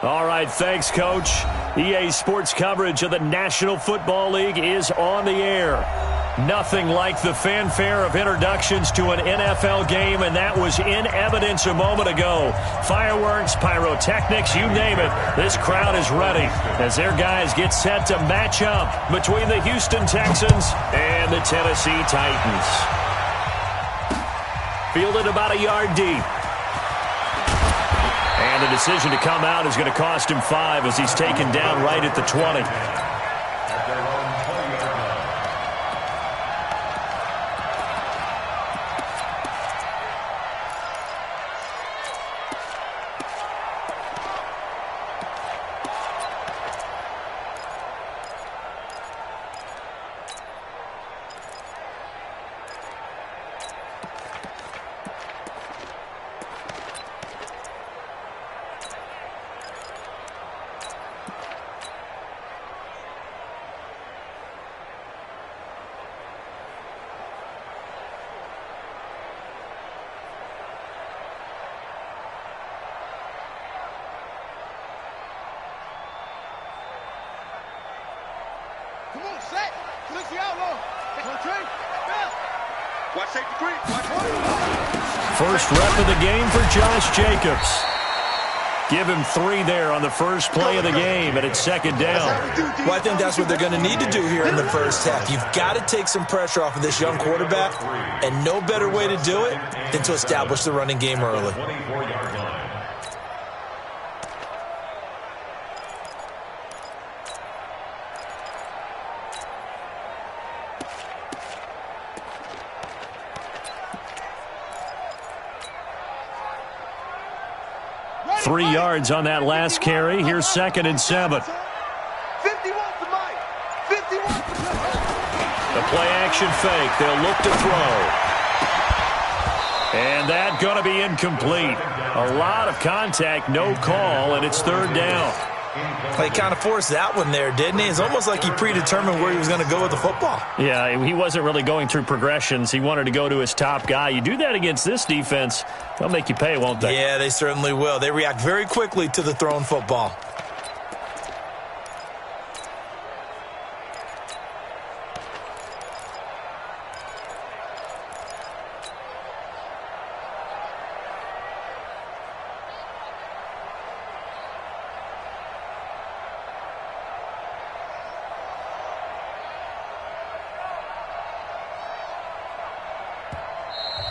All right, thanks, Coach. EA Sports coverage of the National Football League is on the air. Nothing like the fanfare of introductions to an NFL game, and that was in evidence a moment ago. Fireworks, pyrotechnics, you name it. This crowd is ready as their guys get set to match up between the Houston Texans and the Tennessee Titans. Fielded about a yard deep. And the decision to come out is going to cost him 5 as he's taken down right at the 20. First rep of the game for Josh Jacobs. Give him 3 there on the first play of the game, and it's second down. Well, I think that's what they're going to need to do here in the first half. You've got to take some pressure off of this young quarterback, and no better way to do it than to establish the running game early. 3 yards on that last carry. Here's 2nd and 7. 51 to Mike. 51 to the play action fake. They'll look to throw. And that going to be incomplete. A lot of contact, no call, and it's 3rd down. He kind of forced that one there, didn't he? It's almost like he predetermined where he was going to go with the football. Yeah, he wasn't really going through progressions. He wanted to go to his top guy. You do that against this defense, they'll make you pay, won't they? Yeah, they certainly will. They react very quickly to the thrown football.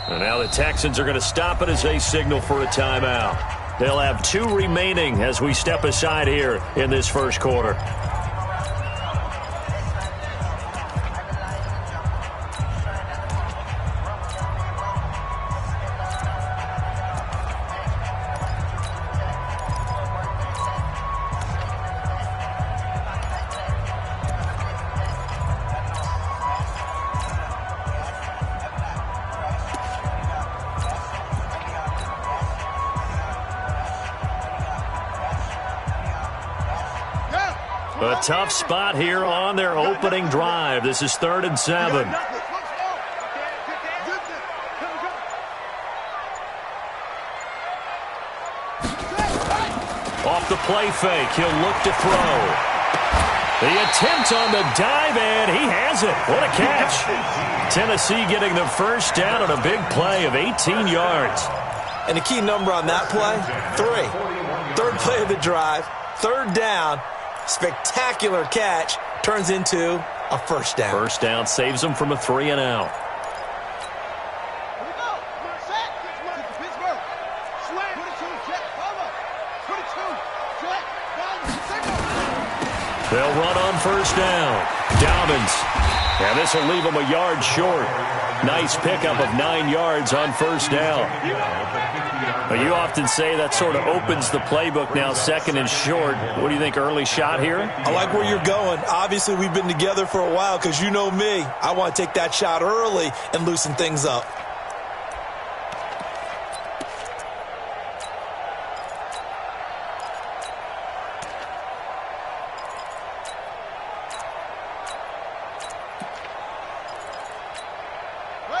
And now the Texans are going to stop it as they signal for a timeout. They'll have 2 remaining as we step aside here in this first quarter. A tough spot here on their opening drive. This is 3rd and 7. Off the play fake, he'll look to throw. The attempt on the dive, and he has it. What a catch. Tennessee getting the first down on a big play of 18 yards. And the key number on that play, 3. 3rd play of the drive, 3rd down. Spectacular catch turns into a first down. First down saves them from a 3 and out. They'll run on first down. Dobbins. And this will leave them a yard short. Nice pickup of 9 yards on first down. But you often say that sort of opens the playbook now, 2nd and short. What do you think, early shot here? I like where you're going. Obviously, we've been together for a while because you know me. I want to take that shot early and loosen things up.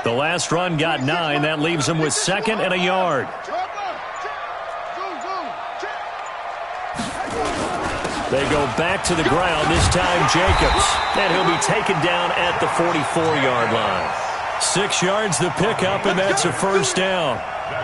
The last run got 9. That leaves them with 2nd and a yard. They go back to the ground, this time Jacobs. And he'll be taken down at the 44-yard line. 6 yards the pickup, and that's a first down.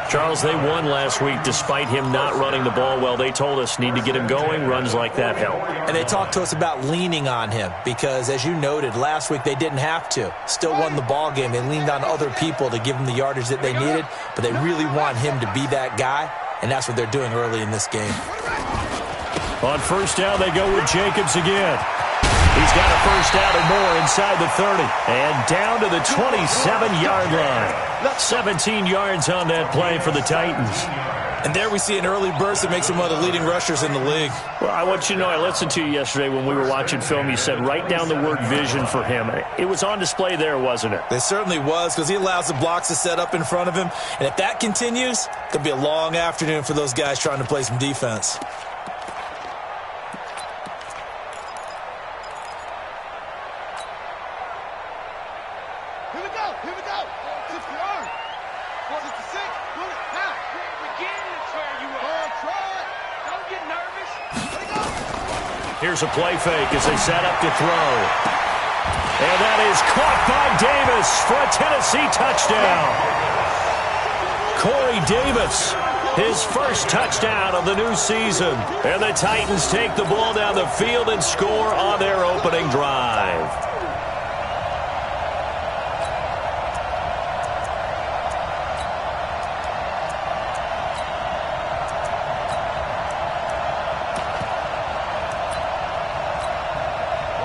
Charles, they won last week despite him not running the ball well. They told us need to get him going. Runs like that help. And they talked to us about leaning on him because, as you noted, last week they didn't have to. Still won the ball game. They leaned on other people to give them the yardage that they needed, but they really want him to be that guy, and that's what they're doing early in this game. On first down, they go with Jacobs again. He's got a first down and more inside the 30. And down to the 27-yard line. 17 yards on that play for the Titans. And there we see an early burst that makes him one of the leading rushers in the league. Well, I want you to know, I listened to you yesterday when we were watching film. You said write down the word vision for him. It was on display there, wasn't it? It certainly was, because he allows the blocks to set up in front of him. And if that continues, it could be a long afternoon for those guys trying to play some defense. Here's a play fake as they set up to throw. And that is caught by Davis for a Tennessee touchdown. Corey Davis, his first touchdown of the new season. And the Titans take the ball down the field and score on their opening drive.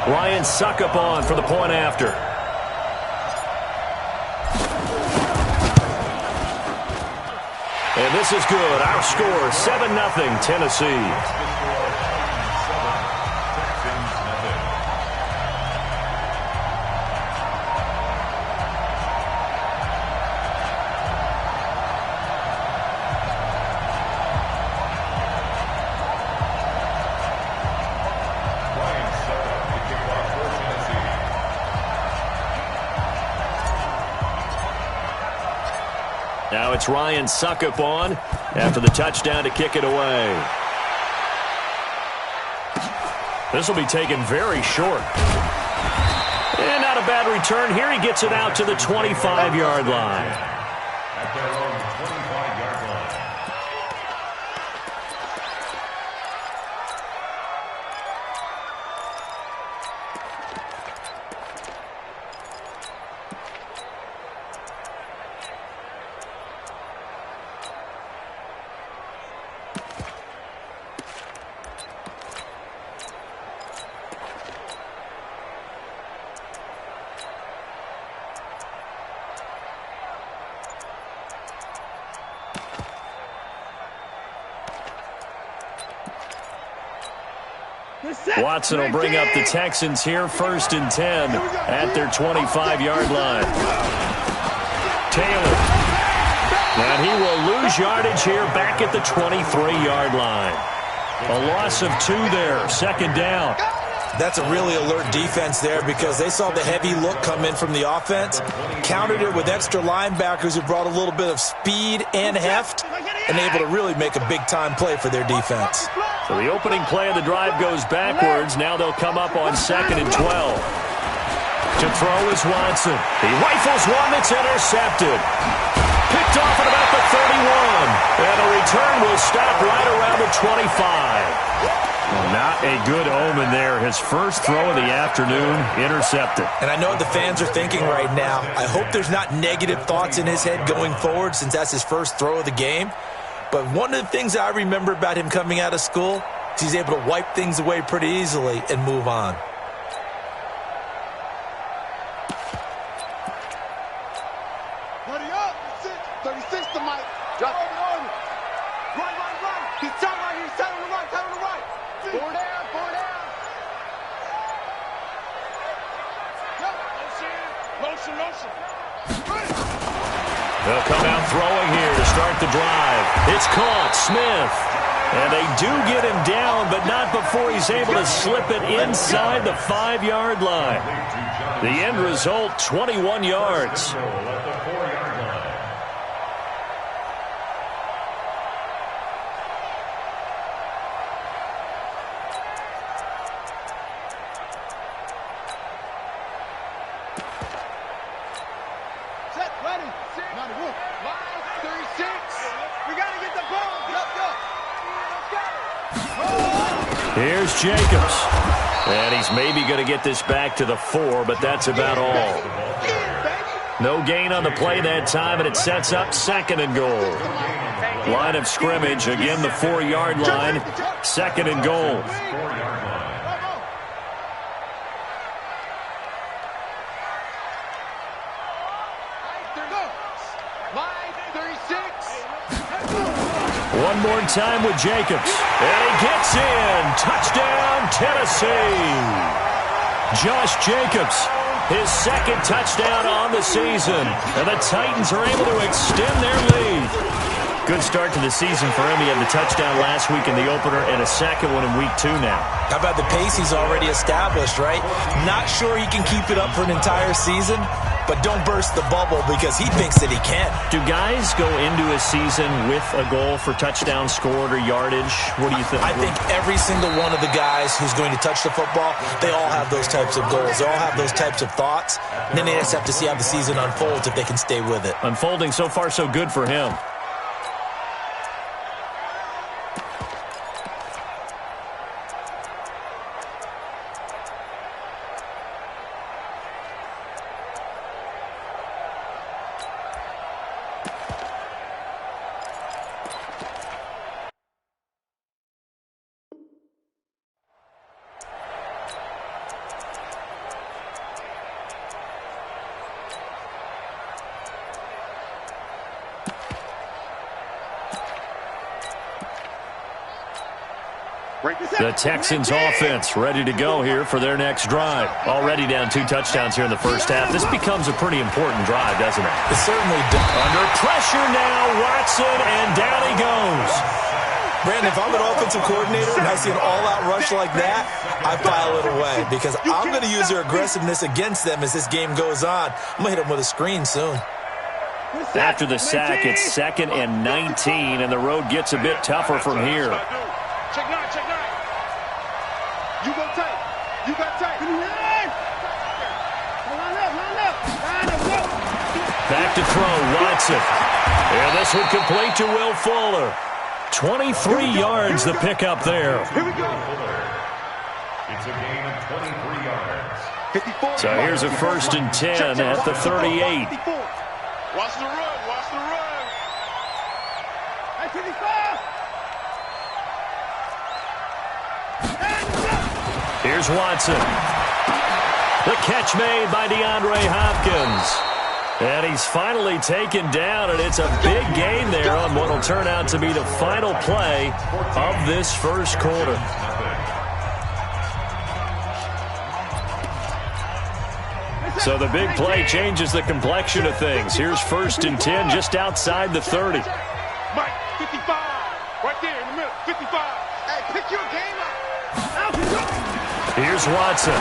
Ryan Suckup on for the point after. And this is good. Our score, 7-0 Tennessee. Now it's Ryan Suckup on after the touchdown to kick it away. This will be taken very short. And not a bad return. Here he gets it out to the 25-yard line. Watson will bring up the Texans here, 1st and 10 at their 25-yard line. Taylor. And he will lose yardage here back at the 23-yard line. A loss of 2 there, 2nd down. That's a really alert defense there because they saw the heavy look come in from the offense, countered it with extra linebackers who brought a little bit of speed and heft, and able to really make a big-time play for their defense. So the opening play of the drive goes backwards. Now they'll come up on 2nd and 12. To throw is Watson. He rifles one that's intercepted. Picked off at about the 31. And a return will stop right around the 25. Not a good omen there. His first throw of the afternoon intercepted. And I know what the fans are thinking right now. I hope there's not negative thoughts in his head going forward since that's his first throw of the game. But one of the things I remember about him coming out of school is he's able to wipe things away pretty easily and move on. Buddy up. 36 to Mike. Drop it on. Run. He's turning right. He's turning to the right. Turning to the right. 4 down. 4 down. Motion. They'll come out throwing here to start the drive. It's caught, Smith. And they do get him down, but not before he's able to slip it inside the 5-yard line. The end result, 21 yards. Here's Jacobs. And he's maybe going to get this back to the 4, but that's about all. No gain on the play that time, and it sets up 2nd and goal. Line of scrimmage, again the 4-yard line, 2nd and goal. One more time with Jacobs. And he gets in. Touchdown, Tennessee. Josh Jacobs, his 2nd touchdown on the season. And the Titans are able to extend their lead. Good start to the season for him. He had the touchdown last week in the opener and a 2nd one in week 2 now. How about the pace he's already established, right? Not sure he can keep it up for an entire season, but don't burst the bubble because he thinks that he can. Do guys go into a season with a goal for touchdown scored or yardage? What do you think? I think every single one of the guys who's going to touch the football, they all have those types of goals. They all have those types of thoughts. And then they just have to see how the season unfolds if they can stay with it. Unfolding so far so good for him. The Texans offense ready to go here for their next drive. Already down 2 touchdowns here in the first half. This becomes a pretty important drive, doesn't it? It certainly does. Under pressure now, Watson, and down he goes. Brandon, if I'm an offensive coordinator and I see an all-out rush like that, I file it away because I'm going to use their aggressiveness against them as this game goes on. I'm going to hit them with a screen soon. After the sack, it's 2nd and 19, and the road gets a bit tougher from here. Check 9, check 9. You go tight. You got tight. Back to throw, Watson. And this one complete to Will Fuller. 23 yards the pickup there. Here we go. It's a gain of 23 yards. 54. So here's a 1st and 10 at the 38. Watch the run. Watch the run. Hey, 55. Here's Watson. The catch made by DeAndre Hopkins. And he's finally taken down, and it's a big gain there on what will turn out to be the final play of this first quarter. So the big play changes the complexion of things. Here's 1st and 10 just outside the 30. Mike, 55. Right there in the middle. 55. Hey, pick your game up. Here's Watson.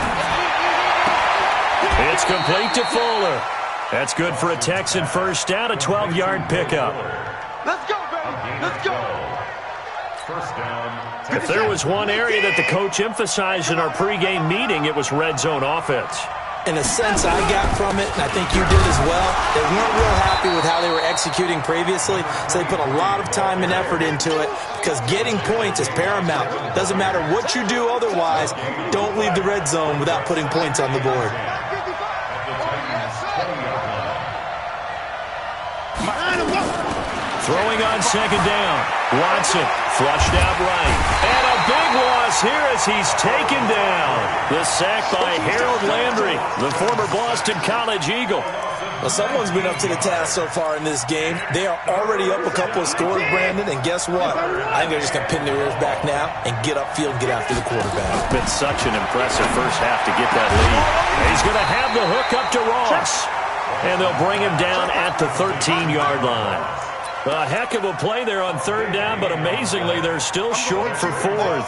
It's complete to Fuller. That's good for a Texan first down, a 12-yard pickup. Let's go, baby. Let's go. First down. If there was one area that the coach emphasized in our pregame meeting, it was red zone offense. In a sense, I got from it, and I think you did as well, they weren't real happy with how they were executing previously, so they put a lot of time and effort into it because getting points is paramount. Doesn't matter what you do otherwise, don't leave the red zone without putting points on the board. Throwing on 2nd down. Watson flushed out right. And a big loss here as he's taken down. The sack by Harold Landry, the former Boston College Eagle. Well, someone's been up to the task so far in this game. They are already up a couple of scores, Brandon, and guess what? I think they're just going to pin their ears back now and get upfield and get after the quarterback. It's been such an impressive first half to get that lead. And he's going to have the hook up to Ross. And they'll bring him down at the 13-yard line. A heck of a play there on 3rd down, but amazingly, they're still short for 4th.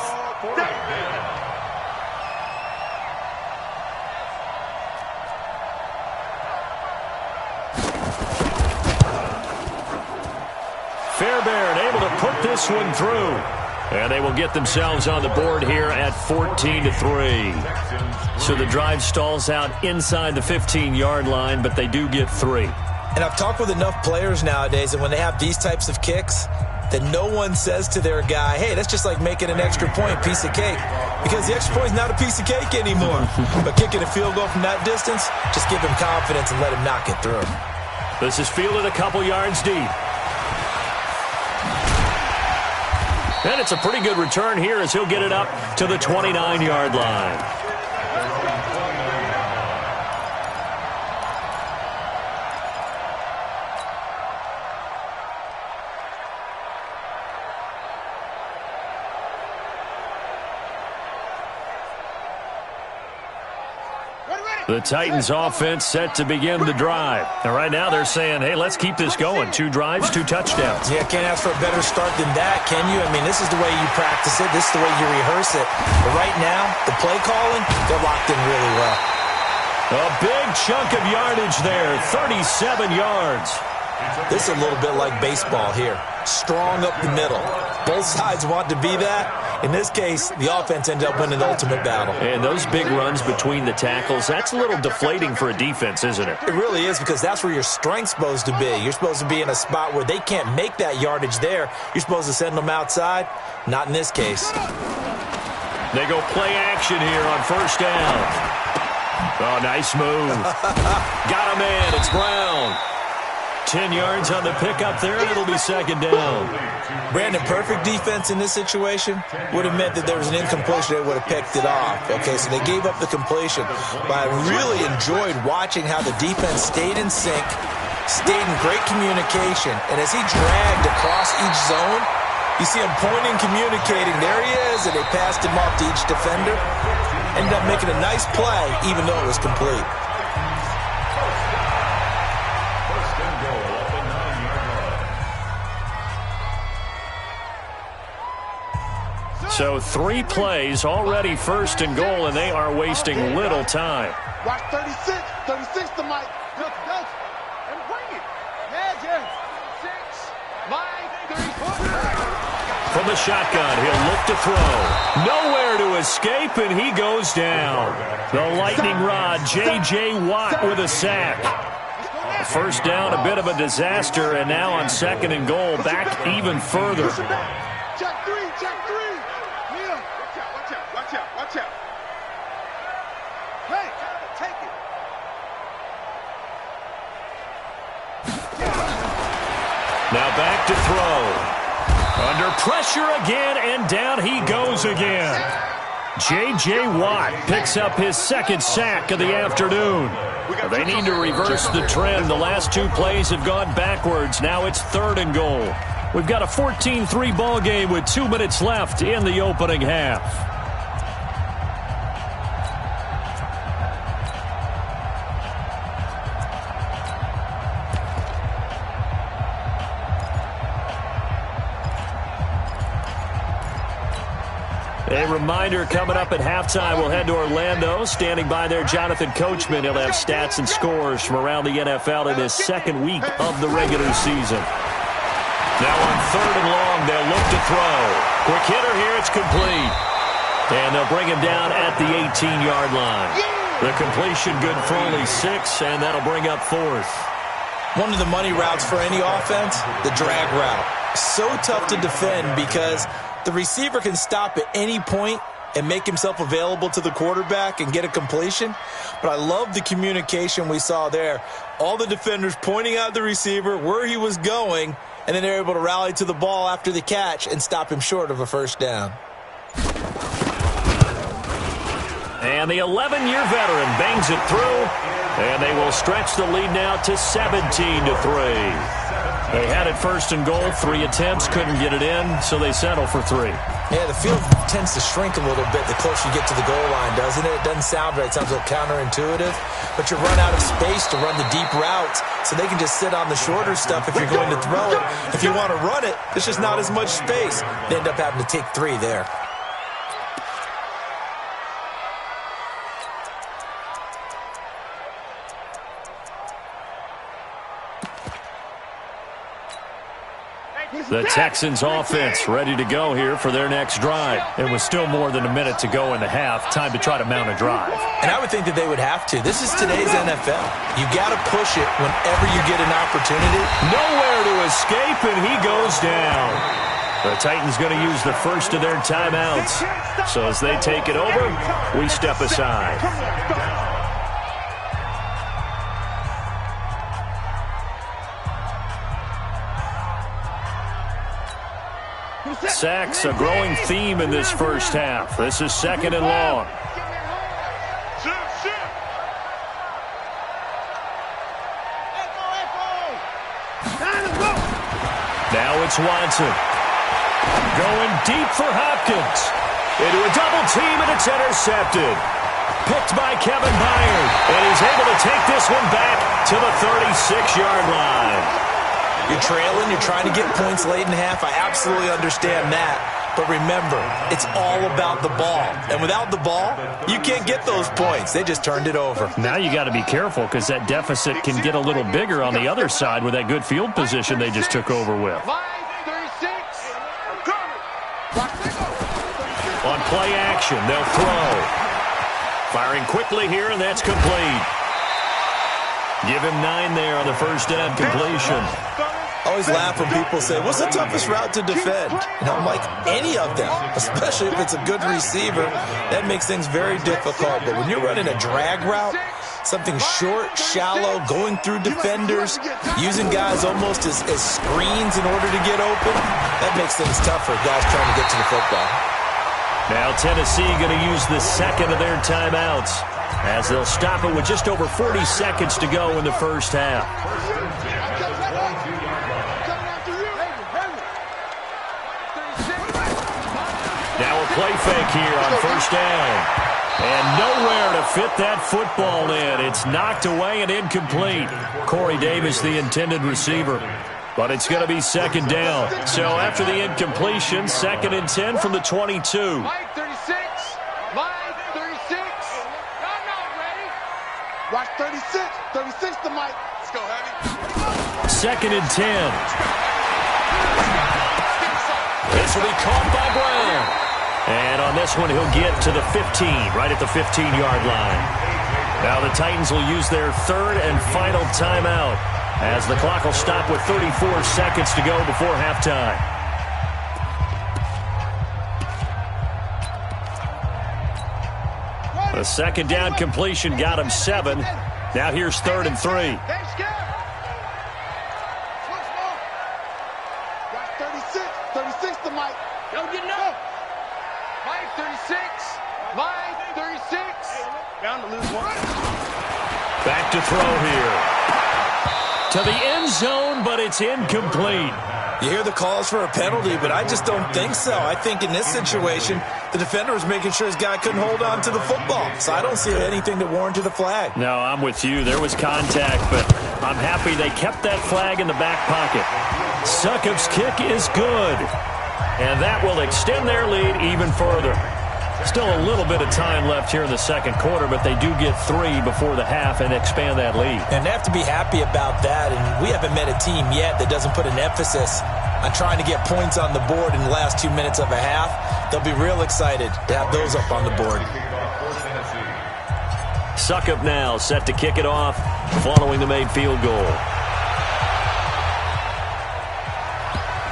Fairbairn able to put this one through. And they will get themselves on the board here at 14-3. So the drive stalls out inside the 15-yard line, but they do get 3. And I've talked with enough players nowadays, and when they have these types of kicks, that no one says to their guy, hey, that's just like making an extra point, piece of cake. Because the extra point is not a piece of cake anymore. But kicking a field goal from that distance, just give him confidence and let him knock it through. This is fielded a couple yards deep. And it's a pretty good return here as he'll get it up to the 29-yard line. The Titans offense set to begin the drive. And right now they're saying, hey, let's keep this going. 2 drives, 2 touchdowns. Yeah, can't ask for a better start than that, can you? I mean, this is the way you practice it. This is the way you rehearse it. But right now, the play calling, they're locked in really well. A big chunk of yardage there, 37 yards. This is a little bit like baseball here. Strong up the middle. Both sides want to be that. In this case, the offense ended up winning the ultimate battle. And those big runs between the tackles, that's a little deflating for a defense, isn't it? It really is, because that's where your strength's supposed to be. You're supposed to be in a spot where they can't make that yardage there. You're supposed to send them outside. Not in this case. They go play action here on first down. Oh, nice move. Got a man. It's Brown. 10 yards on the pickup there, and it'll be second down. Brandon, perfect defense in this situation would have meant that there was an incompletion. They would have picked it off. Okay, so they gave up the completion. But I really enjoyed watching how the defense stayed in sync, stayed in great communication. And as he dragged across each zone, you see him pointing, communicating. There he is, and they passed him off to each defender. Ended up making a nice play, even though it was complete. So 3 plays, already first and goal, and they are wasting little time. Watch 36. 36 to Mike. And bring it. Yeah. 6, 9, 3. From the shotgun, he'll look to throw. Nowhere to escape, and he goes down. The lightning rod, J.J. Watt with a sack. First down, a bit of a disaster, and now on second and goal, back even further. Check 3. Yeah. Watch out. Hey, take it. Now back to throw. Under pressure again, and down he goes again. J.J. Watt picks up his second sack of the afternoon. They need to reverse the trend. The last 2 plays have gone backwards. Now it's third and goal. We've got a 14-3 ball game with 2 minutes left in the opening half. A reminder, coming up at halftime, we'll head to Orlando. Standing by there, Jonathan Coachman. He'll have stats and scores from around the NFL in his second week of the regular season. Now on third and long, they'll look to throw. Quick hitter here, it's complete. And they'll bring him down at the 18-yard line. The completion good for only 6, and that'll bring up fourth. One of the money routes for any offense, the drag route. So tough to defend because the receiver can stop at any point and make himself available to the quarterback and get a completion. But I love the communication we saw there. All the defenders pointing out the receiver, where he was going, and then they're able to rally to the ball after the catch and stop him short of a first down. And the 11-year veteran bangs it through, and they will stretch the lead now to 17-3. They had it first and goal, 3 attempts, couldn't get it in, so they settle for 3. Yeah, the field tends to shrink a little bit the closer you get to the goal line, doesn't it? It doesn't sound right. It sounds a little counterintuitive. But you run out of space to run the deep routes, so they can just sit on the shorter stuff if you're going to throw it. If you want to run it, there's just not as much space. They end up having to take 3 there. The Texans offense ready to go here for their next drive. It was still more than a minute to go in the half. Time to try to mount a drive. And I would think that they would have to. This is today's NFL. You got to push it whenever you get an opportunity. Nowhere to escape, and he goes down. The Titans going to use the first of their timeouts. So as they take it over, we step aside. Sacks, a growing theme in this first half. This is 2nd and long. Now it's Watson. Going deep for Hopkins. Into a double team, and it's intercepted. Picked by Kevin Byard. And he's able to take this one back to the 36-yard line. You're trailing, you're trying to get points late in half. I absolutely understand that. But remember, it's all about the ball. And without the ball, you can't get those points. They just turned it over. Now you got to be careful because that deficit can get a little bigger on the other side with that good field position they just took over with. On play action, they'll throw. Firing quickly here, and that's complete. Give him 9 there on the first down completion. I always laugh when people say, what's the toughest route to defend? And I'm like, any of them, especially if it's a good receiver. That makes things very difficult. But when you're running a drag route, something short, shallow, going through defenders, using guys almost as screens in order to get open, that makes things tougher, guys trying to get to the football. Now Tennessee going to use the second of their timeouts as they'll stop it with just over 40 seconds to go in the first half. Now a play fake here on first down. And nowhere to fit that football in. It's knocked away and incomplete. Corey Davis, the intended receiver. But it's going to be 2nd down. So after the incompletion, 2nd and 10 from the 22. Mike 36. Mike 36. Y'all not ready. Watch 36. 36 to Mike. Let's go, Heavy. 2nd and 10. This will be caught by Brown. And on this one, he'll get to the 15, right at the 15-yard line. Now the Titans will use their 3rd and final timeout as the clock will stop with 34 seconds to go before halftime. The 2nd down completion got him 7. Now here's 3rd and 3. Watch 36. 36 to Mike. Yo, get up. Mike 36. Mike 36. Down to lose 1. Back to throw here. To the end zone, but it's incomplete. You hear the calls for a penalty, but I just don't think so. I think in this situation, the defender was making sure his guy couldn't hold on to the football. So I don't see anything that warranted a flag. No, I'm with you. There was contact, but I'm happy they kept that flag in the back pocket. Succop's kick is good. And that will extend their lead even further. Still a little bit of time left here in the second quarter, but they do get 3 before the half and expand that lead. And they have to be happy about that. And we haven't met a team yet that doesn't put an emphasis on trying to get points on the board in the last 2 minutes of a half. They'll be real excited to have those up on the board. Succop now set to kick it off following the made field goal.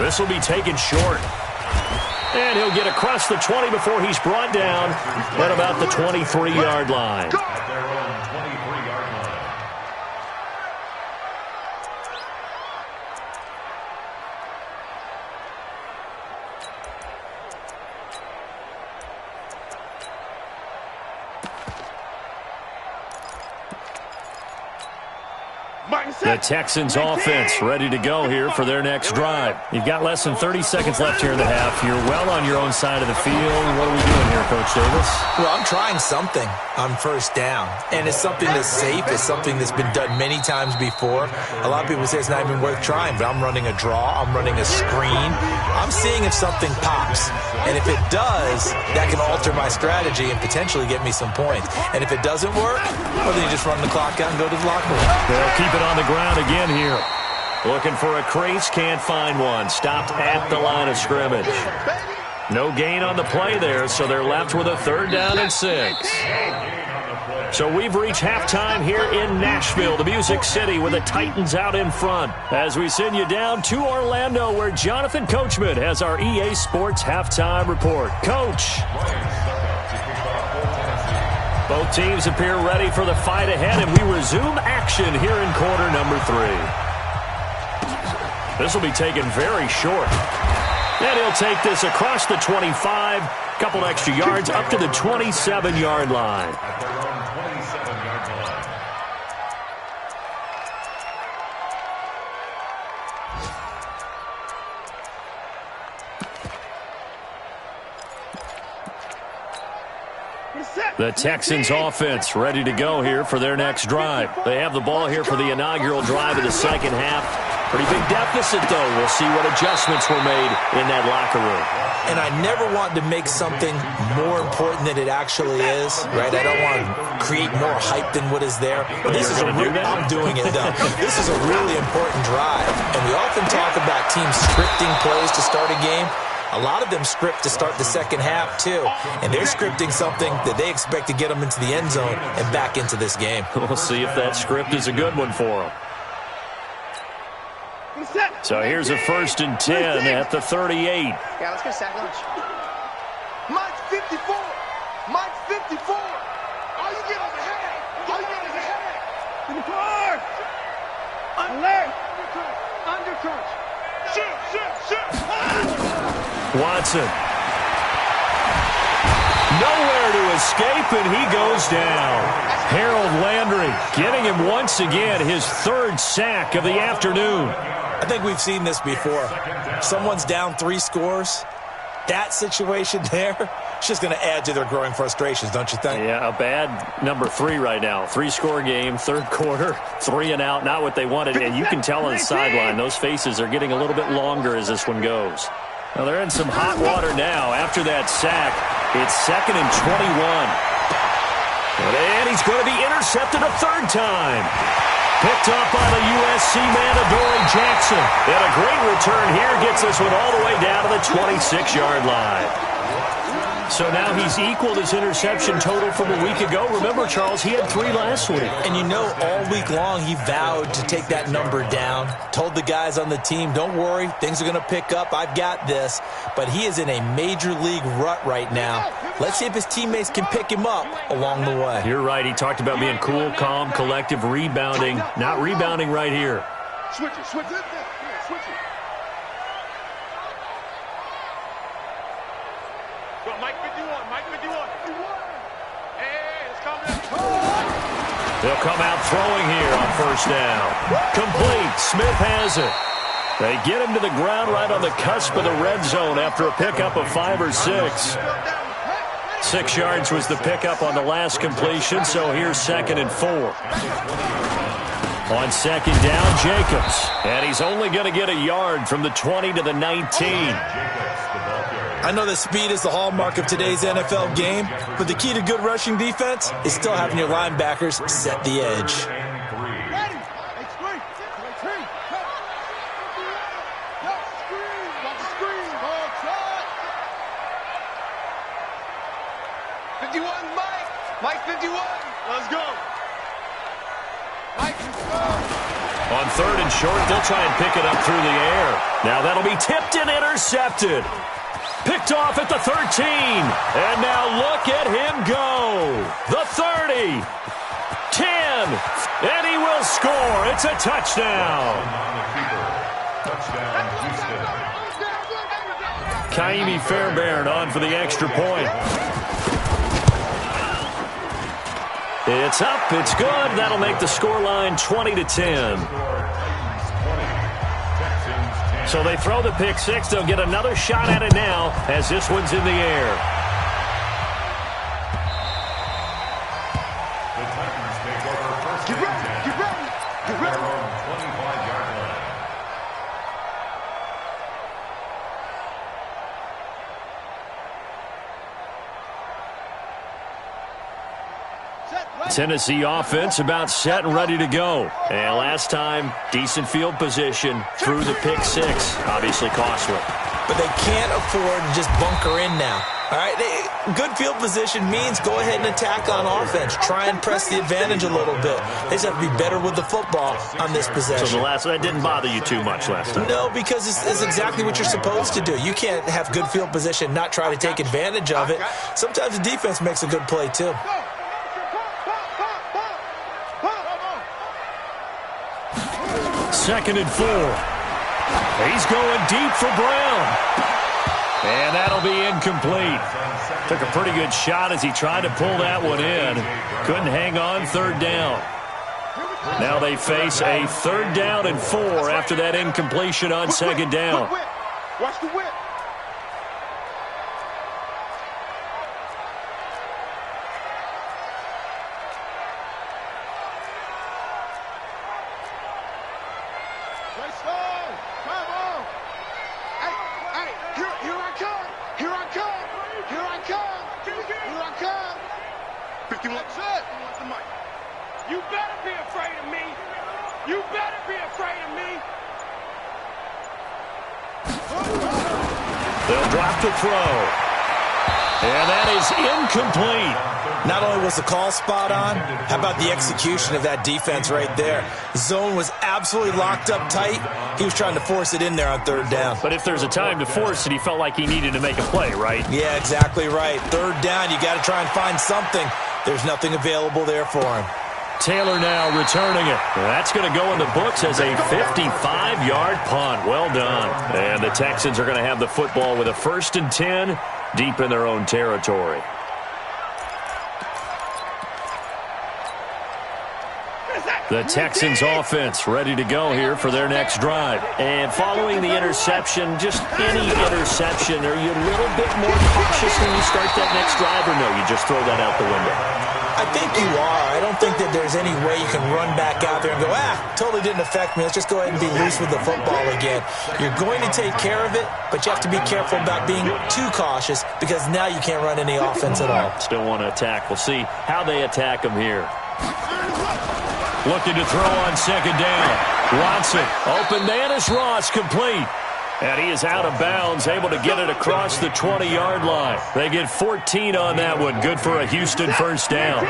This will be taken short. And he'll get across the 20 before he's brought down at about the 23-yard line. The Texans offense ready to go here for their next drive. You've got less than 30 seconds left here in the half. You're well on your own side of the field. What are we doing here, Coach Davis? Well, I'm trying something on first down. And it's something that's safe. It's something that's been done many times before. A lot of people say it's not even worth trying, but I'm running a draw. I'm running a screen. I'm seeing if something pops. And if it does, that can alter my strategy and potentially get me some points. And if it doesn't work, well, then you just run the clock out and go to the locker room. They'll keep it on the ground again here. Looking for a crease, can't find one. Stopped at the line of scrimmage. No gain on the play there, so they're left with a 3rd down and 6. So we've reached halftime here in Nashville, the Music City, with the Titans out in front. As we send you down to Orlando, where Jonathan Coachman has our EA Sports halftime report. Coach. Both teams appear ready for the fight ahead, and we resume action here in quarter number 3. This will be taken very short. And he'll take this across the 25, couple extra yards, up to the 27-yard line. The Texans offense ready to go here for their next drive. They have the ball here for the inaugural drive of the second half. Pretty big deficit, though. We'll see what adjustments were made in that locker room. And I never want to make something more important than it actually is, right? I don't want to create more hype than what is there. But this is I'm doing it, though. This is a really important drive. And we often talk about teams scripting plays to start a game. A lot of them script to start the second half, too. And they're scripting something that they expect to get them into the end zone and back into this game. We'll see if that script is a good one for them. So here's a 1st and 10 at the 38. Yeah, let's go sack lunch. Mike's 54. Mike's 54. All you get is a headache. All you get is a headache. In the car. Alert. Undercrunch. Shoot. Watson. Nowhere to escape, and he goes down. Harold Landry getting him once again his 3rd sack of the afternoon. I think we've seen this before. Someone's down 3 scores. That situation there, it's just going to add to their growing frustrations, don't you think? Yeah, a bad number 3 right now. 3-score game, 3rd quarter, 3 and out, not what they wanted. And you can tell on the sideline, those faces are getting a little bit longer as this one goes. Now they're in some hot water now. After that sack, it's 2nd and 21. And he's going to be intercepted a 3rd time. Picked off by the USC man, Adoree Jackson. And a great return here gets this one all the way down to the 26-yard line. So now he's equaled his interception total from a week ago. Remember, Charles, he had 3 last week. And you know, all week long he vowed to take that number down. Told the guys on the team, don't worry, things are going to pick up. I've got this. But he is in a major league rut right now. Let's see if his teammates can pick him up along the way. You're right. He talked about being cool, calm, collective, rebounding. Not rebounding right here. Switch it. Switch it. Mike 51. Mike 51. Hey, let's come down. They'll come out throwing here on 1st down. Complete. Smith has it. They get him to the ground right on the cusp of the red zone after a pickup of 5 or 6. 6 yards was the pickup on the last completion, so here's 2nd and 4. On 2nd down, Jacobs. And he's only going to get a yard from the 20 to the 19. I know that speed is the hallmark of today's NFL game, but the key to good rushing defense is still having your linebackers set the edge. Mike 51. Let's go. Mike, on 3rd and short, they'll try and pick it up through the air. Now that'll be tipped and intercepted. Picked off at the 13. And now look at him go. The 30. 10. And he will score. It's a touchdown. Kaimi Fairbairn on for the extra point. It's up. It's good. That'll make the scoreline 20-10. So they throw the pick 6. They'll get another shot at it now as this one's in the air. The Titans take over 1st and 10. Get ready. 25-yard line. Tennessee offense about set and ready to go. And last time, decent field position through the pick 6. Obviously costly. But they can't afford to just bunker in now. All right, good field position means go ahead and attack on offense. Try and press the advantage a little bit. They just have to be better with the football on this possession. So the last one, that didn't bother you too much last time? No, because it's exactly what you're supposed to do. You can't have good field position and not try to take advantage of it. Sometimes the defense makes a good play, too. Second and 4. He's going deep for Brown. And that'll be incomplete. Took a pretty good shot as he tried to pull that one in. Couldn't hang on, third down. Now they face a 3rd down and 4 after that incompletion on second down. Watch the whip. You better be afraid of me. You better be afraid of me. They'll drop to throw. And that is incomplete. Not only was the call spot on, how about the execution of that defense right there? Zone was absolutely locked up tight. He was trying to force it in there on 3rd down. But if there's a time to force it, he felt like he needed to make a play, right? Yeah, exactly right. 3rd down, you got to try and find something. There's nothing available there for him. Taylor now returning it. That's going to go in the books as a 55-yard punt. Well done. And the Texans are going to have the football with a 1st and 10 deep in their own territory. The Texans offense ready to go here for their next drive. And following the interception, just any interception, are you a little bit more cautious when you start that next drive, or no, you just throw that out the window? I think you are. I don't think that there's any way you can run back out there and go, totally didn't affect me. Let's just go ahead and be loose with the football again. You're going to take care of it, but you have to be careful about being too cautious because now you can't run any offense at all. Still want to attack. We'll see how they attack him here. Looking to throw on second down. Watson, open man is Ross, complete. And he is out of bounds, able to get it across the 20-yard line. They get 14 on that one. Good for a Houston first down.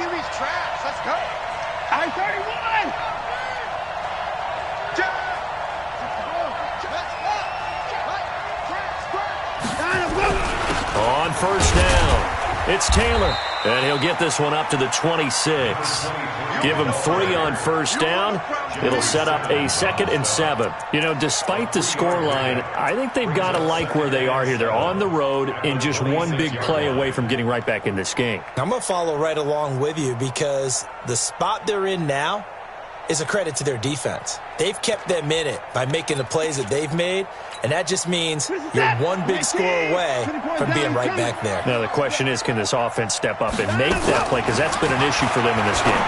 QB's trash. Let's go. I-31. On first down, it's Taylor. And he'll get this one up to the 26. Give him 3 on first down. It'll set up a 2nd and 7. You know, despite the scoreline, I think they've got to like where they are here. They're on the road and just one big play away from getting right back in this game. I'm going to follow right along with you because the spot they're in now is a credit to their defense. They've kept them in it by making the plays that they've made, and that just means you're one big score away from being right back there. Now, the question is, can this offense step up and make that play? Because that's been an issue for them in this game.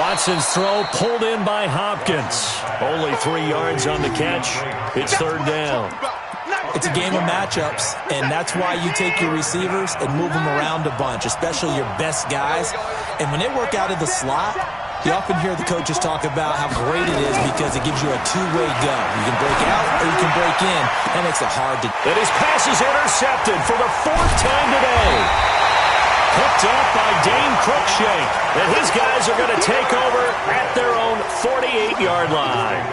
Watson's throw pulled in by Hopkins. Only 3 yards on the catch. It's 3rd down. It's a game of matchups, and that's why you take your receivers and move them around a bunch, especially your best guys. And when they work out of the slot, you often hear the coaches talk about how great it is because it gives you a two-way go. You can break out or you can break in. That makes it hard to... And his pass is intercepted for the 4th time today. Picked up by Dane Cruikshank. And his guys are going to take over at their own 48-yard line.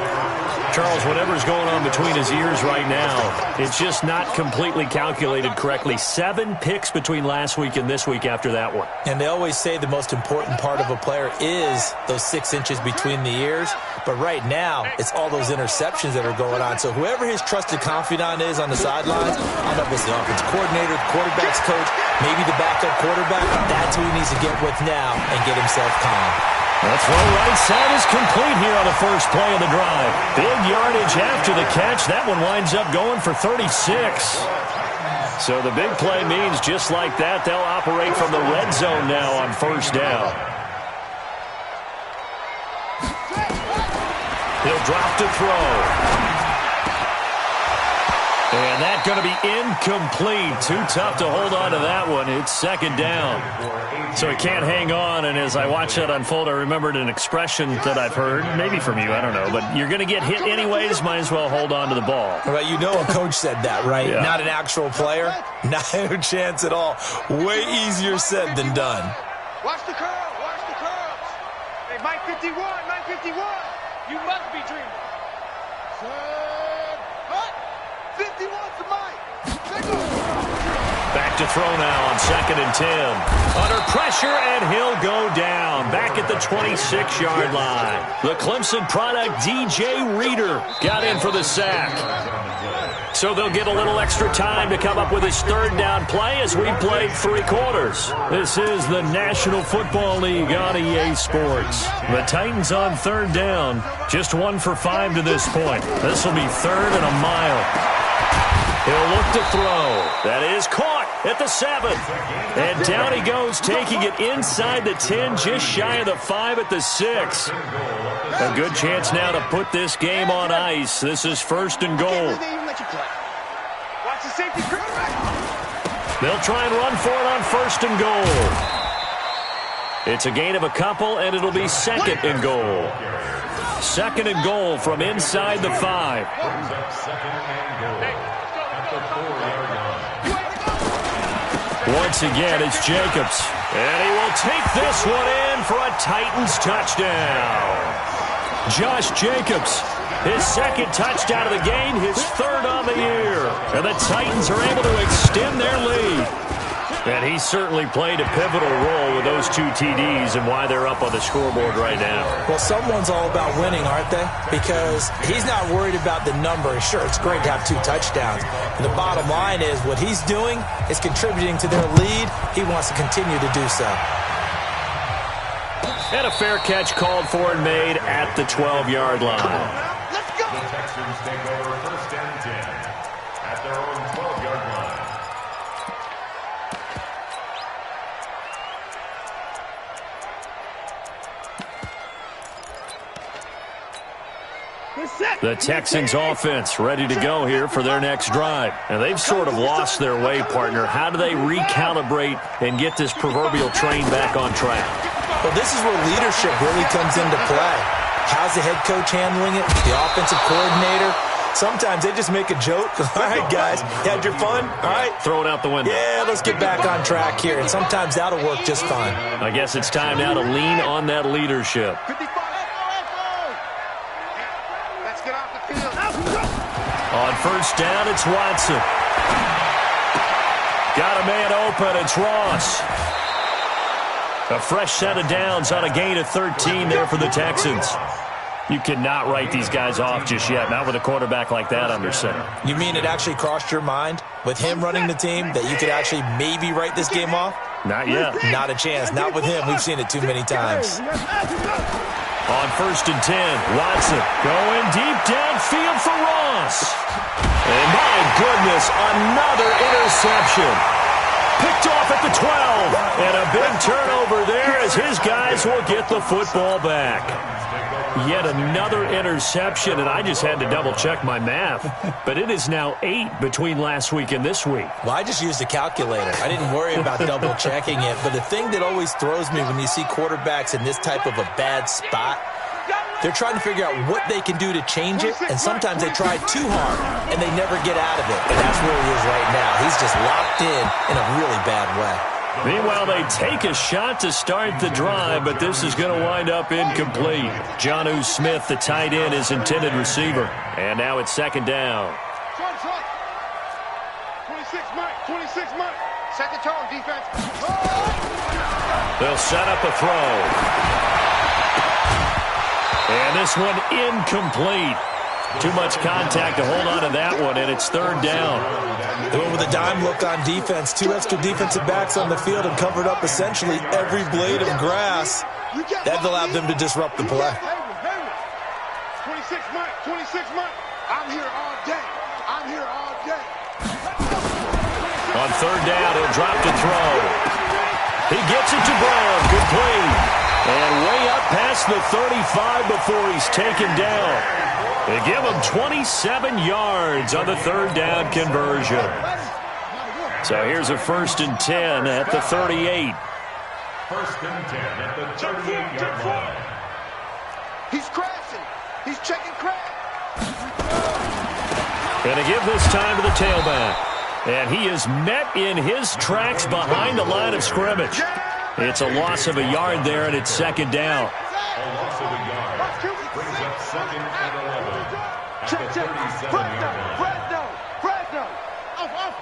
Charles, whatever's going on between his ears right now, it's just not completely calculated correctly. 7 picks between last week and this week after that one. And they always say the most important part of a player is those 6 inches between the ears. But right now, it's all those interceptions that are going on. So whoever his trusted confidant is on the sidelines, I don't know if it's the offense coordinator, the quarterback's coach, maybe the backup quarterback, that's who he needs to get with now and get himself calm. The throw right side is complete here on the first play of the drive. Big yardage after the catch. That one winds up going for 36. So the big play means just like that, they'll operate from the red zone now on first down. He'll drop to throw. And that's going to be incomplete. Too tough to hold on to that one. It's second down. So he can't hang on, and as I watch that unfold, I remembered an expression that I've heard, maybe from you, I don't know, but you're going to get hit anyways, might as well hold on to the ball. Well, you know a coach said that, right? Yeah. Not an actual player? Not a chance at all. Way easier said than done. Watch the curve. Watch the curves. Hey, Mike 51. Mike 51. You must be dreaming. 51 to Mike. Back to throw now on 2nd and 10. Under pressure, and he'll go down. Back at the 26-yard line. The Clemson product, DJ Reader, got in for the sack. So they'll get a little extra time to come up with his third down play as we played 3 quarters. This is the National Football League on EA Sports. The Titans on 3rd down. Just 1 for 5 to this point. This will be 3rd and a mile. He'll look to throw. That is caught at the 7. And down he goes, taking it inside the 10, just shy of the 5 at the 6. A good chance now to put this game on ice. This is 1st and goal. Watch the safety. They'll try and run for it on 1st and goal. It's a gain of a couple, and it'll be 2nd and goal. 2nd and goal from inside the 5. Once again, it's Jacobs. And he will take this one in for a Titans touchdown. Josh Jacobs, his 2nd touchdown of the game, his 3rd on the year. And the Titans are able to extend their lead. And he certainly played a pivotal role with those 2 TDs and why they're up on the scoreboard right now. Well, someone's all about winning, aren't they? Because he's not worried about the number. Sure, it's great to have 2 touchdowns. And the bottom line is what he's doing is contributing to their lead. He wants to continue to do so. And a fair catch called for and made at the 12-yard line. Let's go. The Texans take over 1st and 10 at their own 12-yard line. The Texans offense ready to go here for their next drive. And they've sort of lost their way, partner. How do they recalibrate and get this proverbial train back on track? Well, this is where leadership really comes into play. How's the head coach handling it? The offensive coordinator? Sometimes they just make a joke. All right, guys, you had your fun? All right. Throw it out the window. Yeah, let's get back on track here. And sometimes that'll work just fine. I guess it's time now to lean on that leadership. 55. Let's get off the field. On 1st down, it's Watson. Got a man open. It's Ross. A fresh set of downs on a gain of 13 there for the Texans. You cannot write these guys off just yet, not with a quarterback like that under center. You mean it actually crossed your mind with him running the team that you could actually maybe write this game off? Not yet. Not a chance. Not with him. We've seen it too many times. On 1st and 10, Watson going deep downfield for Ross. And my goodness, another interception. Picked off at the 12. And a big turnover there as his guys will get the football back. Yet another interception, and I just had to double-check my math. But it is now 8 between last week and this week. Well, I just used a calculator. I didn't worry about double-checking it. But the thing that always throws me when you see quarterbacks in this type of a bad spot, they're trying to figure out what they can do to change it, and sometimes they try too hard, and they never get out of it. And that's where he is right now. He's just locked in a really bad way. Meanwhile, they take a shot to start the drive, but this is going to wind up incomplete. Jonnu Smith, the tight end, is intended receiver. And now it's 2nd down. 26 Mike. 26 Mike. Second tone, defense. They'll set up a throw. And this one incomplete. Too much contact to hold on to that one, and it's 3rd down. They went with a dime look on defense. 2 extra defensive backs on the field and covered up essentially every blade of grass. That allowed them to disrupt the play. 26 Mike. 26 Mike. I'm here all day. I'm here all day. On 3rd down, he'll drop to throw. He gets it to Brown. Good play. And way up past the 35 before he's taken down. They give him 27 yards on the third down conversion. So here's a 1st and 10 at the 38. 1st and 10 at the 38-yard line. He's crashing. He's checking crash. Going to give this time to the tailback. And he is met in his tracks behind the line of scrimmage. It's a loss of a yard there, and it's 2nd down. A loss of a yard brings up 2nd and 11 at the 37-yard line. Fresno. Off.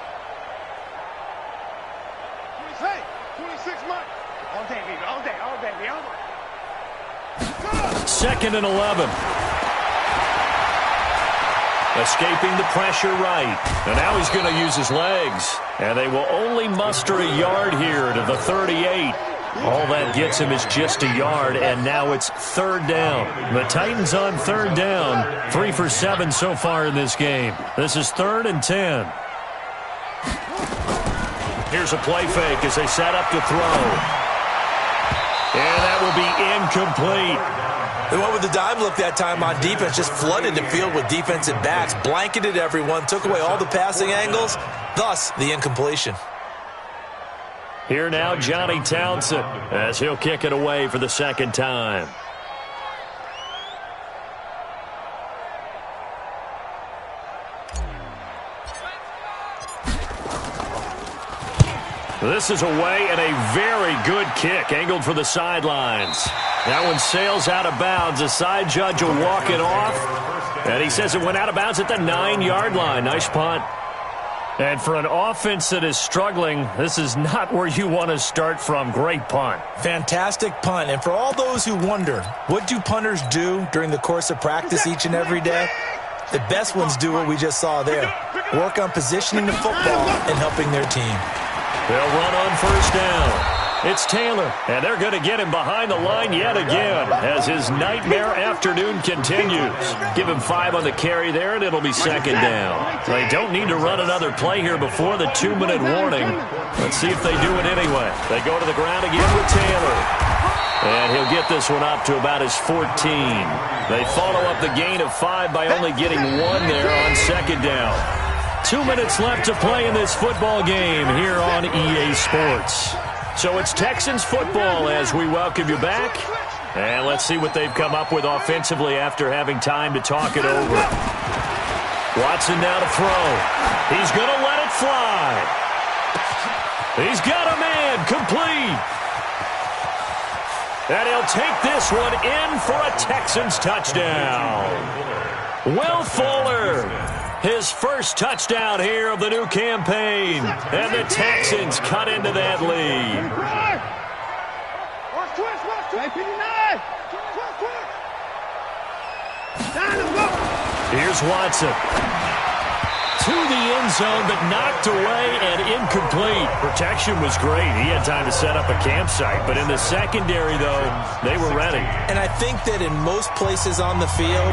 26 months. All day, baby. All day. 2nd and 11. Escaping the pressure right. And now he's going to use his legs. And they will only muster a yard here to the 38. All that gets him is just a yard, and now it's 3rd down. The Titans on 3rd down. 3 for 7 so far in this game. This is 3rd and 10. Here's a play fake as they set up to throw. And that will be incomplete. They went with the dime look that time on defense, just flooded the field with defensive backs, blanketed everyone, took away all the passing angles, thus the incompletion. Here now, Johnny Townsend, as he'll kick it away for the 2nd time. This is away and a very good kick, angled for the sidelines. That one sails out of bounds. The side judge will walk it off. And he says it went out of bounds at the 9-yard line. Nice punt. And for an offense that is struggling, this is not where you want to start from. Great punt. Fantastic punt. And for all those who wonder, what do punters do during the course of practice each and every day? The best ones do what we just saw there. Work on positioning the football and helping their team. They'll run on 1st down. It's Taylor, and they're going to get him behind the line yet again as his nightmare afternoon continues. Give him 5 on the carry there, and it'll be 2nd down. They don't need to run another play here before the 2-minute warning. Let's see if they do it anyway. They go to the ground again with Taylor. And he'll get this one up to about his 14. They follow up the gain of 5 by only getting 1 there on 2nd down. 2 minutes left to play in this football game here on EA Sports. So it's Texans football as we welcome you back. And let's see what they've come up with offensively after having time to talk it over. Watson now to throw. He's going to let it fly. He's got a man complete. And he'll take this one in for a Texans touchdown. Will Fuller, his first touchdown here of the new campaign. And the Texans cut into that lead. Here's Watson. To the end zone, but knocked away and incomplete. Protection was great. He had time to set up a campsite. But in the secondary, though, they were ready. And I think that in most places on the field,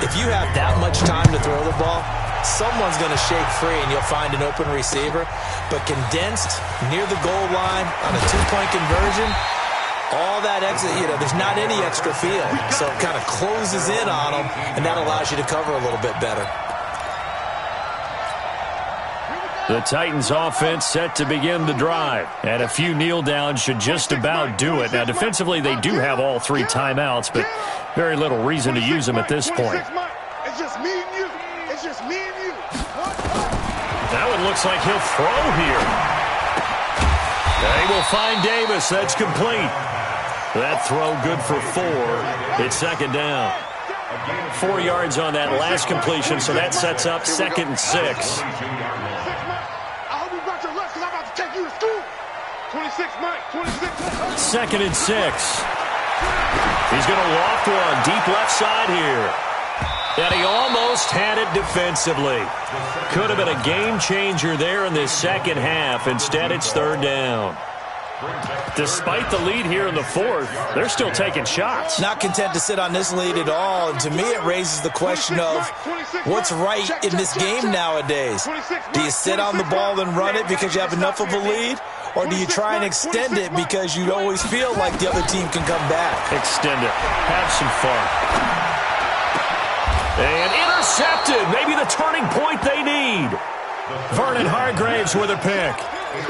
if you have that much time to throw the ball, someone's going to shake free and you'll find an open receiver. But condensed near the goal line on a 2-point conversion, all that exit, there's not any extra field. So it kind of closes in on them, and that allows you to cover a little bit better. The Titans offense set to begin the drive. And a few kneel downs should just about do it. Now, defensively, they do have all 3 timeouts, but very little reason to use them at this point. It's just me and you. It's just me and you. That one looks like he'll throw here. They will find Davis. That's complete. That throw good for 4. It's 2nd down. 4 yards on that last completion, so that sets up 2nd and 6. 2nd and 6. He's going to loft one deep left side here. And he almost had it defensively. Could have been a game changer there in this second half. Instead, it's 3rd down. Despite the lead here in the 4th, they're still taking shots. Not content to sit on this lead at all. And to me, it raises the question of what's right in this game nowadays. Do you sit on the ball and run it because you have enough of a lead? Or do you try and extend it because you always feel like the other team can come back? Extend it. Have some fun. And intercepted. Maybe the turning point they need. Vernon Hargraves with a pick.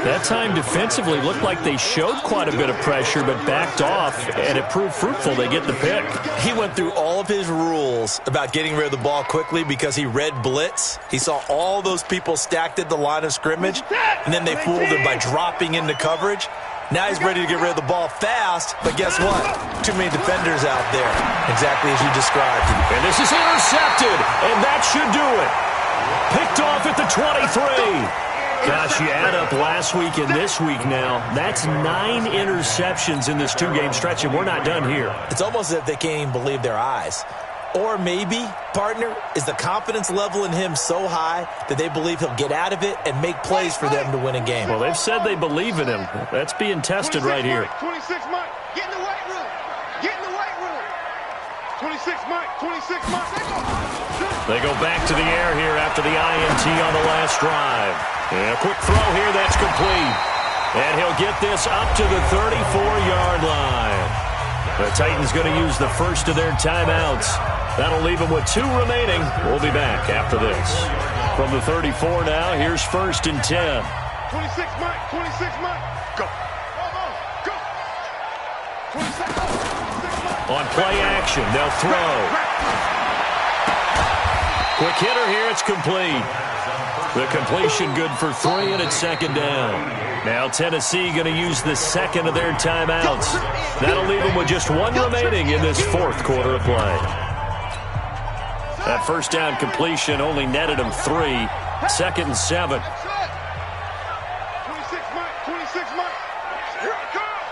That time defensively looked like they showed quite a bit of pressure but backed off, and it proved fruitful. They get the pick. He went through all of his rules about getting rid of the ball quickly because he read blitz. He saw all those people stacked at the line of scrimmage, and then they fooled him by dropping into coverage. Now he's ready to get rid of the ball fast, but guess what? Too many defenders out there, exactly as you described. And this is intercepted, and that should do it. Picked off at the 23. Gosh, you add up last week and this week now, that's 9 interceptions in this 2-game stretch, and we're not done here. It's almost as if they can't even believe their eyes. Or maybe, partner, is the confidence level in him so high that they believe he'll get out of it and make plays for them to win a game. Well, they've said they believe in him. That's being tested right here. 26 Mike, get in the weight room. Get in the weight room. 26 Mike, 26 Mike. They go back to the air here after the INT on the last drive. And a quick throw here, that's complete. And he'll get this up to the 34-yard line. The Titans going to use the first of their timeouts. That'll leave them with 2 remaining. We'll be back after this. From the 34 now, here's 1st and 10. 26 Mike, 26 Mike. Go. Go. 26 Mike. On play action, they'll throw. Quick hitter here, it's complete. The completion good for 3, and it's 2nd down. Now Tennessee going to use the second of their timeouts. That'll leave them with just 1 remaining in this 4th quarter of play. That first down completion only netted them 3. 2nd and 7. 26 Mike, 26 Mike. Here it comes.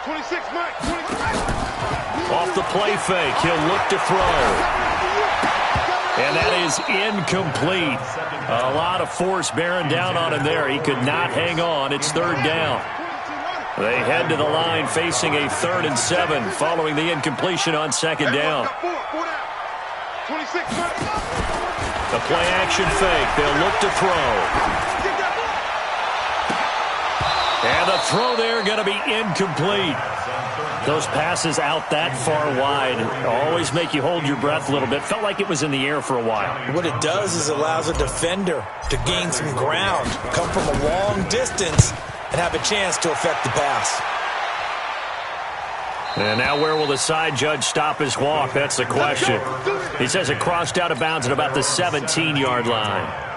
26 Mike, 26. Off the play fake, he'll look to throw. And that is incomplete. A lot of force bearing down on him there. He could not hang on. It's 3rd down. They head to the line facing a 3rd and 7 following the incompletion on 2nd down. The play action fake. They'll look to throw. And the throw there going to be incomplete. Those passes out that far wide always make you hold your breath a little bit. Felt like it was in the air for a while. What it does is allows a defender to gain some ground, come from a long distance, and have a chance to affect the pass. And now where will the side judge stop his walk? That's the question. He says it crossed out of bounds at about the 17-yard line.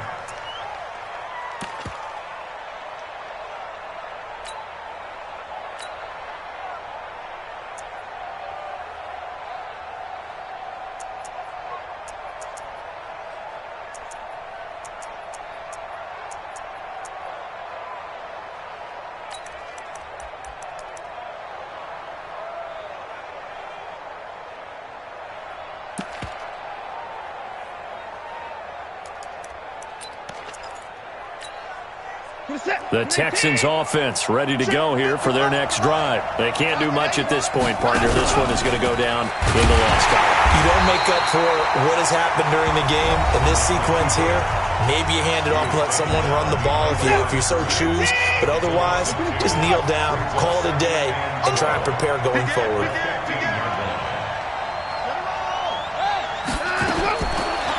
The Texans offense ready to go here for their next drive. They can't do much at this point, partner. This one is going to go down in the loss column. You don't make up for what has happened during the game in this sequence here. Maybe you hand it off and let someone run the ball if you so choose. But otherwise, just kneel down, call it a day, and try and prepare going forward.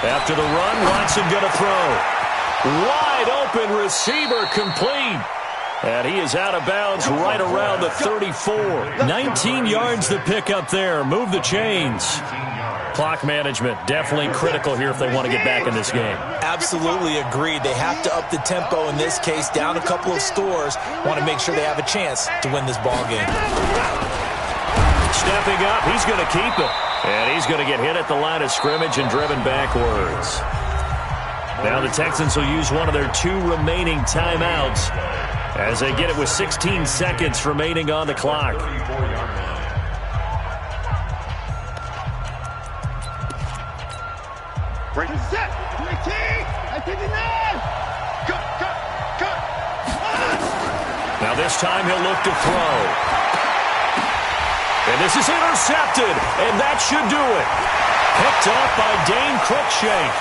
After the run, Watson going to throw. Wide open receiver complete. And he is out of bounds right around the 34. 19 yards to pick up there. Move the chains. Clock management definitely critical here if they want to get back in this game. Absolutely agreed. They have to up the tempo in this case. Down a couple of scores. Want to make sure they have a chance to win this ball game. Stepping up, he's going to keep it. And he's going to get hit at the line of scrimmage and driven backwards. Now the Texans will use one of their 2 remaining timeouts as they get it with 16 seconds remaining on the clock. Break it set. 19. 59. Cut. Now this time he'll look to throw. And this is intercepted. And that should do it. Picked off by Dane Cruikshank.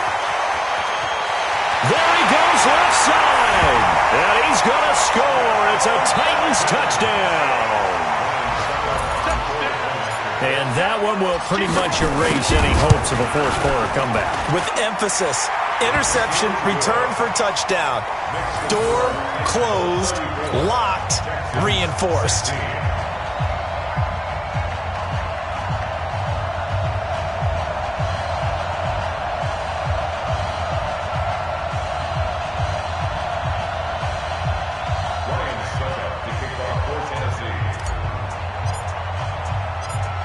There he goes left side. And he's going to score. It's a Titans touchdown. And that one will pretty much erase any hopes of a fourth-quarter comeback. With emphasis, interception, return for touchdown. Door closed, locked, reinforced.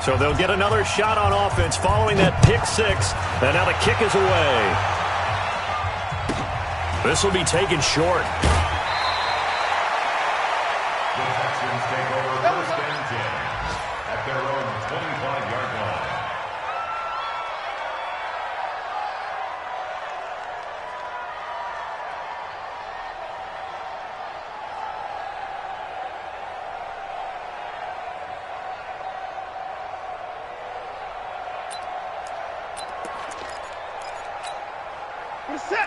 So they'll get another shot on offense following that pick six. And now the kick is away. This will be taken short. The Texans take over first and 10 at their own 25-yard line.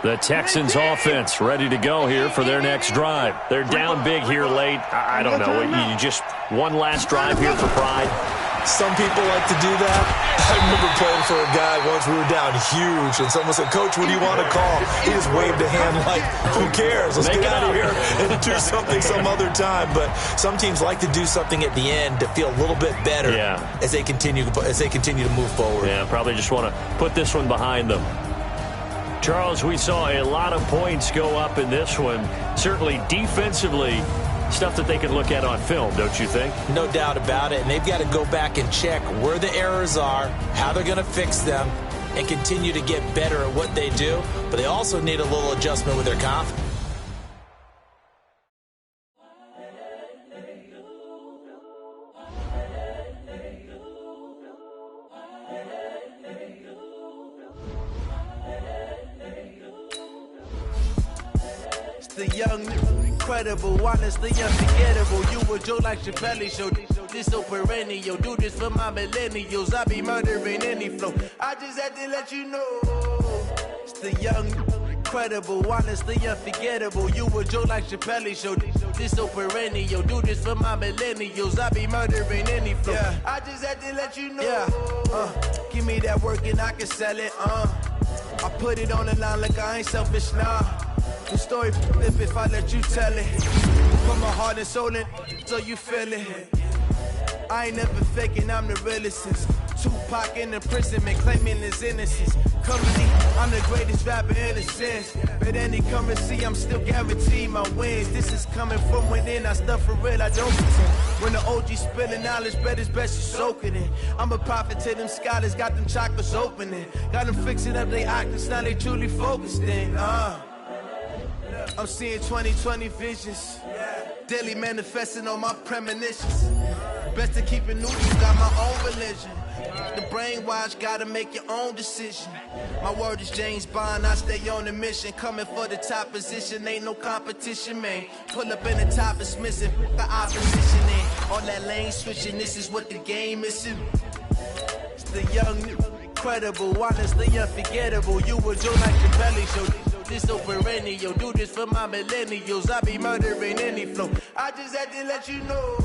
The Texans offense ready to go here for their next drive. They're down big here late. I don't know. You just one last drive here for pride. Some people like to do that. I remember playing for a guy once. We were down huge, and someone said, "Coach, what do you want to call?" He just waved a hand like, "Who cares? Let's get out of here and do something some other time." But some teams like to do something at the end to feel a little bit better as they continue to move forward. Yeah, probably just want to put this one behind them. Charles, we saw a lot of points go up in this one. Certainly defensively, stuff that they can look at on film, don't you think? No doubt about it. And they've got to go back and check where the errors are, how they're going to fix them, and continue to get better at what they do. But they also need a little adjustment with their confidence. The young, incredible, honestly unforgettable. You were Joe like Chappelle show. This so perennial. Do this for my millennials. I be murdering any flow. I just had to let you know. It's the young, incredible, honestly unforgettable. You were Joe like Chappelle show. This so perennial. Do this for my millennials. I be murdering any flow. Yeah. I just had to let you know. Yeah. Give me that work and I can sell it. I put it on the line like I ain't selfish, nah. The story if I let you tell it. From my heart and soul and so you feel it. I ain't never faking, I'm the realest since Tupac in the prison man claiming his innocence. Currently, I'm the greatest rapper in a sense. But any currency, I'm still guaranteed my wins. This is coming from within, I stuff for real, I don't pretend. When the OG spilling knowledge, bet it's best you soak it in. I'm a prophet to them scholars, got them chakras opening. Got them fixing up they octaves, now they truly focused in. I'm seeing 2020 visions, daily manifesting on my premonitions. Best to keep it neutral, got my own religion. The brainwash, gotta make your own decision. My word is James Bond, I stay on the mission. Coming for the top position, ain't no competition, man. Pull up in the top, it's missing, the opposition in. On that lane switching, this is what the game is. It's the young, incredible, honestly unforgettable. You were Joe like Chappelle show. This so perennial, do this for my millennials. I be murdering any flow. I just had to let you know.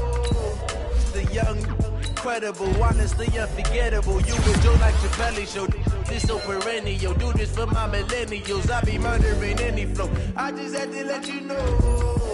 It's the young, incredible, honestly unforgettable. You were Joe like Chappelle show. This so perennial, do this for my millennials. I be murdering any flow. I just had to let you know.